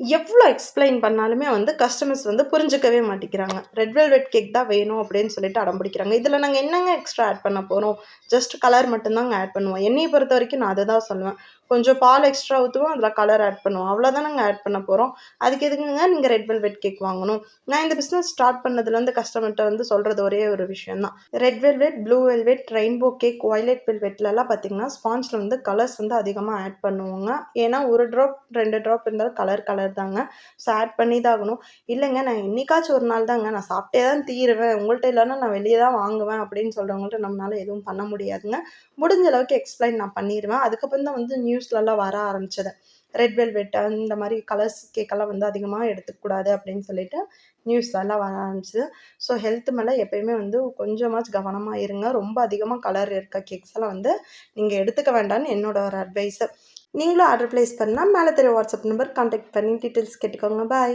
எவ்வளோ எக்ஸ்ப்ளைன் பண்ணாலுமே வந்து கஸ்டமர்ஸ் வந்து புரிஞ்சுக்கவே மாட்டேங்கிறாங்க. ரெட் வெல்வெட் கேக் தான் வேணும் அப்படின்னு சொல்லிட்டு அடம் பிடிக்கிறாங்க. இதில நாங்க என்னங்க எக்ஸ்ட்ரா ஆட் பண்ண போறோம்? ஜஸ்ட் கலர் மட்டும் தாங்க ஆட் பண்ணுவோம். என்னைய பொறுத்தவரைக்கும் நான் அததான் சொல்லுவேன். கொஞ்சம் பால் எக்ஸ்ட்ரா ஊத்துவோம். அதில கலர் ஆட் பண்ணுவோம். அவ்வளோதானங்க ஆட் பண்ண போறோம். அதுக்கு எதுக்குங்க நீங்க ரெட் வெல்வெட் கேக் வாங்கணும்? நான் இந்த பிசினஸ் ஸ்டார்ட் பண்ணதுலேருந்து கஸ்டமர்ட்ட வந்து சொல்றது ஒரே ஒரு விஷயம் தான். Red velvet, blue velvet, rainbow cake, violet வெல்வெட்லலாம் பார்த்தீங்கன்னா, ஸ்பாஞ்சில வந்து கலர்ஸ் வந்து அதிகமா ஆட் பண்ணுவோங்க. ஏன்னா 1 ட்ராப் 2 ட்ராப் இருந்தாலும் கலர் தாங்க. ஸோ ஆட் பண்ணி தான் ஆகணும். இல்லைங்க நான் என்னைக்காச்சும் ஒரு நாள் தாங்க நான் சாப்பிட்டே தான் தீருவேன். உங்கள்ட்ட இல்லன்னா நான் வெளிய தான் வாங்குவேன் அப்படின்னு சொல்றவங்கள்ட்ட நம்மளால எதுவும் பண்ண முடியாதுங்க. முடிஞ்ச அளவுக்கு எக்ஸ்ப்ளைன் நான் பண்ணிருவேன். அதுக்கப்புறம் தான் வந்து நியூஸ்லலாம் வர ஆரம்பிச்சது. ரெட் வெல்வெட் இந்த மாரி கலர்ஸ் கேக்கெல்லாம் வந்து அதிகமா எடுத்துக்கக்கூடாது அப்படின்னு சொல்லிட்டு நியூஸ்லலாம் வர ஆரம்பிச்சது. ஸோ ஹெல்த் மேல எப்பயுமே வந்து கொஞ்சமாச்சும் கவனமா இருங்க. ரொம்ப அதிகமா கலர் இருக்க கேக்ஸ் எல்லாம் வந்து நீங்க எடுத்துக்க வேண்டாம்னு என்னோட ஒரு அட்வைஸு. நீங்களும் ஆர்டர் பிளேஸ் பண்ணா மேல தெரிய வாட்ஸ்அப் நம்பர் கான்டாக்ட் பண்ணி டீட்டெயில்ஸ் கேட்டுக்கோங்க. பாய்.